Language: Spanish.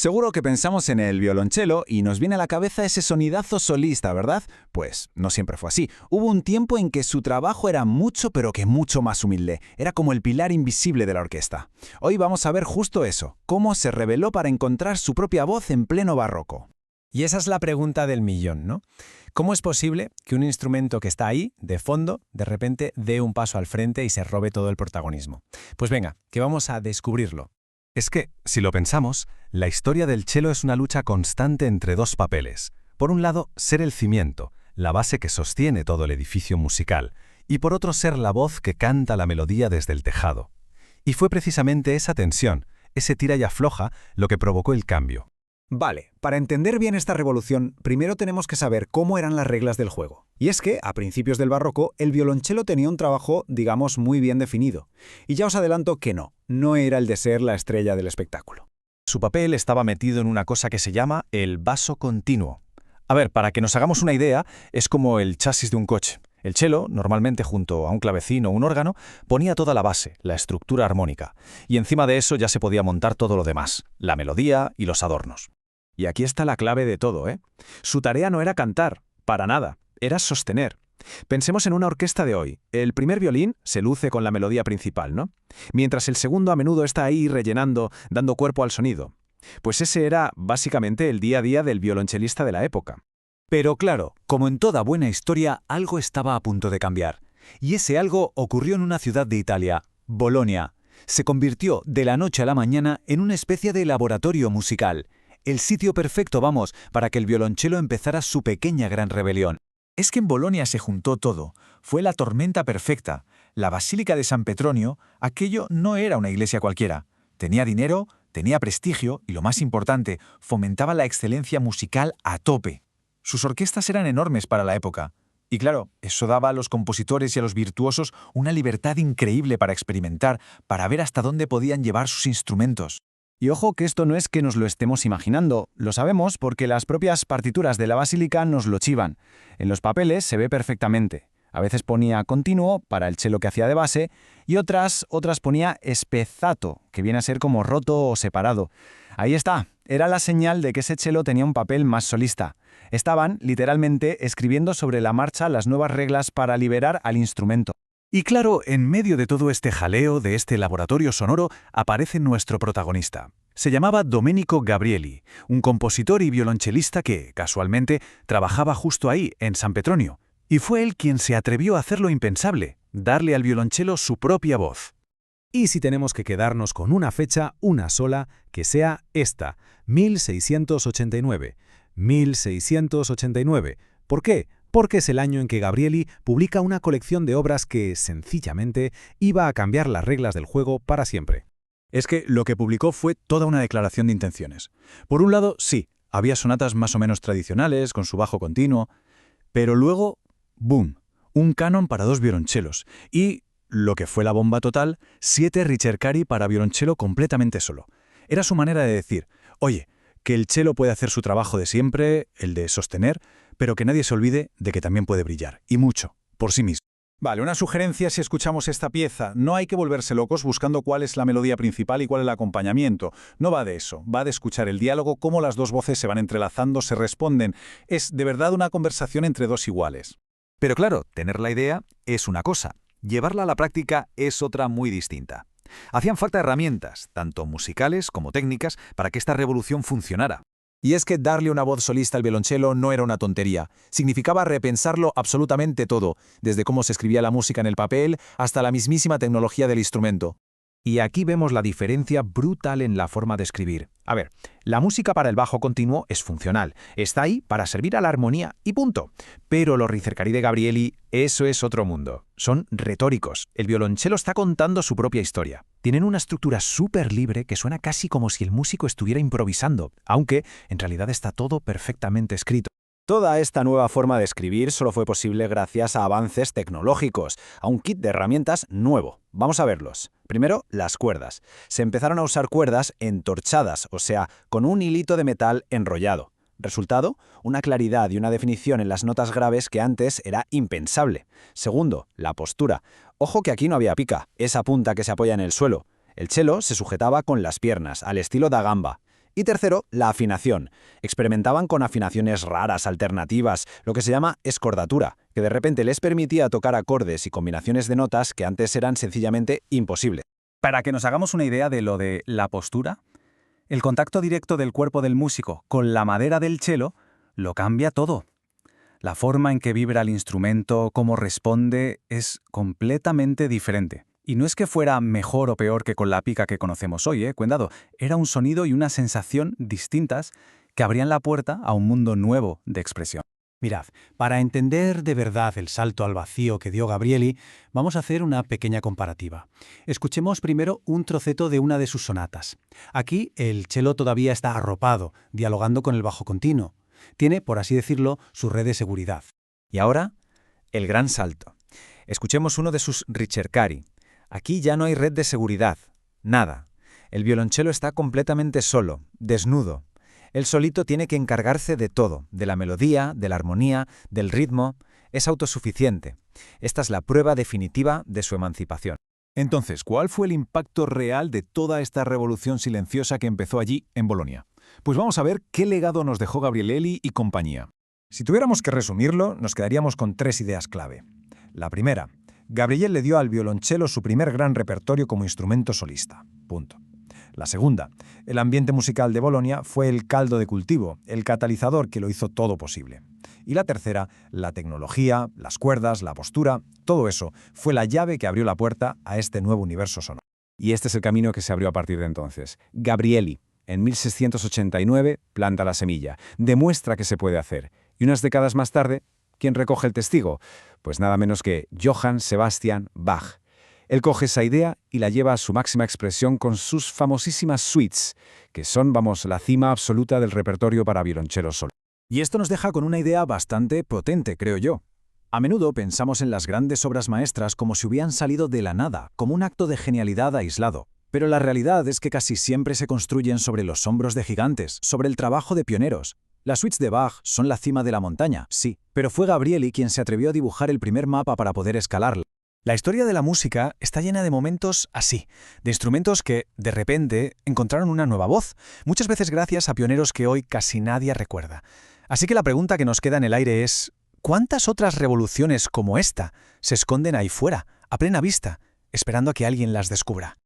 Seguro que pensamos en el violonchelo y nos viene a la cabeza ese sonidazo solista, ¿verdad? Pues no siempre fue así. Hubo un tiempo en que su trabajo era mucho, pero que mucho más humilde. Era como el pilar invisible de la orquesta. Hoy vamos a ver justo eso, cómo se rebeló para encontrar su propia voz en pleno barroco. Y esa es la pregunta del millón, ¿no? ¿Cómo es posible que un instrumento que está ahí, de fondo, de repente dé un paso al frente y se robe todo el protagonismo? Pues venga, que vamos a descubrirlo. Es que, si lo pensamos, la historia del cello es una lucha constante entre dos papeles. Por un lado, ser el cimiento, la base que sostiene todo el edificio musical, y por otro ser la voz que canta la melodía desde el tejado. Y fue precisamente esa tensión, ese tira y afloja, lo que provocó el cambio. Vale, para entender bien esta revolución, primero tenemos que saber cómo eran las reglas del juego. Y es que, a principios del barroco, el violonchelo tenía un trabajo, digamos, muy bien definido. Y ya os adelanto que no era el de ser la estrella del espectáculo. Su papel estaba metido en una cosa que se llama el basso continuo. A ver, para que nos hagamos una idea, es como el chasis de un coche. El cello, normalmente junto a un clavecín o un órgano, ponía toda la base, la estructura armónica. Y encima de eso ya se podía montar todo lo demás, la melodía y los adornos. Y aquí está la clave de todo, ¿eh? Su tarea no era cantar, para nada, era sostener. Pensemos en una orquesta de hoy. El primer violín se luce con la melodía principal, ¿no? Mientras el segundo a menudo está ahí rellenando, dando cuerpo al sonido. Pues ese era, básicamente, el día a día del violonchelista de la época. Pero claro, como en toda buena historia, algo estaba a punto de cambiar. Y ese algo ocurrió en una ciudad de Italia, Bolonia. Se convirtió de la noche a la mañana en una especie de laboratorio musical. El sitio perfecto, vamos, para que el violonchelo empezara su pequeña gran rebelión. Es que en Bolonia se juntó todo. Fue la tormenta perfecta. La Basílica de San Petronio, aquello no era una iglesia cualquiera. Tenía dinero, tenía prestigio y, lo más importante, fomentaba la excelencia musical a tope. Sus orquestas eran enormes para la época. Y claro, eso daba a los compositores y a los virtuosos una libertad increíble para experimentar, para ver hasta dónde podían llevar sus instrumentos. Y ojo que esto no es que nos lo estemos imaginando, lo sabemos porque las propias partituras de la basílica nos lo chivan. En los papeles se ve perfectamente. A veces ponía continuo para el cello que hacía de base y otras ponía spezzato, que viene a ser como roto o separado. Ahí está, era la señal de que ese cello tenía un papel más solista. Estaban, literalmente, escribiendo sobre la marcha las nuevas reglas para liberar al instrumento. Y claro, en medio de todo este jaleo, de este laboratorio sonoro, aparece nuestro protagonista. Se llamaba Domenico Gabrieli, un compositor y violonchelista que, casualmente, trabajaba justo ahí, en San Petronio. Y fue él quien se atrevió a hacer lo impensable, darle al violonchelo su propia voz. Y si tenemos que quedarnos con una fecha, una sola, que sea esta, 1689. 1689. ¿Por qué? Porque es el año en que Gabrieli publica una colección de obras que, sencillamente, iba a cambiar las reglas del juego para siempre. Es que lo que publicó fue toda una declaración de intenciones. Por un lado, sí, había sonatas más o menos tradicionales, con su bajo continuo, pero luego, ¡boom!, un canon para dos violonchelos y, lo que fue la bomba total, 7 ricercari para violonchelo completamente solo. Era su manera de decir, oye, que el cello puede hacer su trabajo de siempre, el de sostener, pero que nadie se olvide de que también puede brillar, y mucho, por sí mismo. Vale, una sugerencia si escuchamos esta pieza. No hay que volverse locos buscando cuál es la melodía principal y cuál el acompañamiento. No va de eso, va de escuchar el diálogo, cómo las dos voces se van entrelazando, se responden. Es de verdad una conversación entre dos iguales. Pero claro, tener la idea es una cosa, llevarla a la práctica es otra muy distinta. Hacían falta herramientas, tanto musicales como técnicas, para que esta revolución funcionara. Y es que darle una voz solista al violonchelo no era una tontería. Significaba repensarlo absolutamente todo, desde cómo se escribía la música en el papel hasta la mismísima tecnología del instrumento. Y aquí vemos la diferencia brutal en la forma de escribir. A ver, la música para el bajo continuo es funcional, está ahí para servir a la armonía y punto. Pero los ricercari de Gabrieli, eso es otro mundo. Son retóricos. El violonchelo está contando su propia historia. Tienen una estructura súper libre que suena casi como si el músico estuviera improvisando, aunque en realidad está todo perfectamente escrito. Toda esta nueva forma de escribir solo fue posible gracias a avances tecnológicos, a un kit de herramientas nuevo. Vamos a verlos. Primero, las cuerdas. Se empezaron a usar cuerdas entorchadas, o sea, con un hilito de metal enrollado. Resultado, una claridad y una definición en las notas graves que antes era impensable. Segundo, la postura. Ojo que aquí no había pica, esa punta que se apoya en el suelo. El cello se sujetaba con las piernas, al estilo da gamba. Y tercero, la afinación. Experimentaban con afinaciones raras, alternativas, lo que se llama escordatura, que de repente les permitía tocar acordes y combinaciones de notas que antes eran sencillamente imposibles. Para que nos hagamos una idea de lo de la postura, el contacto directo del cuerpo del músico con la madera del cello lo cambia todo. La forma en que vibra el instrumento, cómo responde, es completamente diferente. Y no es que fuera mejor o peor que con la pica que conocemos hoy, cuidado, era un sonido y una sensación distintas que abrían la puerta a un mundo nuevo de expresión. Mirad, para entender de verdad el salto al vacío que dio Gabrieli, vamos a hacer una pequeña comparativa. Escuchemos primero un troceto de una de sus sonatas. Aquí el cello todavía está arropado, dialogando con el bajo continuo. Tiene, por así decirlo, su red de seguridad. Y ahora, el gran salto. Escuchemos uno de sus ricercari. Aquí ya no hay red de seguridad, nada. El violonchelo está completamente solo, desnudo. Él solito tiene que encargarse de todo, de la melodía, de la armonía, del ritmo. Es autosuficiente. Esta es la prueba definitiva de su emancipación. Entonces, ¿cuál fue el impacto real de toda esta revolución silenciosa que empezó allí en Bolonia? Pues vamos a ver qué legado nos dejó Gabrielli y compañía. Si tuviéramos que resumirlo, nos quedaríamos con 3 ideas clave. La primera, Gabriel le dio al violonchelo su primer gran repertorio como instrumento solista. Punto. La segunda, el ambiente musical de Bolonia fue el caldo de cultivo, el catalizador que lo hizo todo posible. Y la tercera, la tecnología, las cuerdas, la postura, todo eso fue la llave que abrió la puerta a este nuevo universo sonoro. Y este es el camino que se abrió a partir de entonces. Gabrieli, en 1689, planta la semilla, demuestra que se puede hacer. Y unas décadas más tarde, ¿quién recoge el testigo? Pues nada menos que Johann Sebastian Bach. Él coge esa idea y la lleva a su máxima expresión con sus famosísimas suites, que son, la cima absoluta del repertorio para violonchelo solo. Y esto nos deja con una idea bastante potente, creo yo. A menudo pensamos en las grandes obras maestras como si hubieran salido de la nada, como un acto de genialidad aislado. Pero la realidad es que casi siempre se construyen sobre los hombros de gigantes, sobre el trabajo de pioneros. Las suites de Bach son la cima de la montaña, sí, pero fue Gabrieli quien se atrevió a dibujar el primer mapa para poder escalarla. La historia de la música está llena de momentos así, de instrumentos que, de repente, encontraron una nueva voz, muchas veces gracias a pioneros que hoy casi nadie recuerda. Así que la pregunta que nos queda en el aire es, ¿cuántas otras revoluciones como esta se esconden ahí fuera, a plena vista, esperando a que alguien las descubra?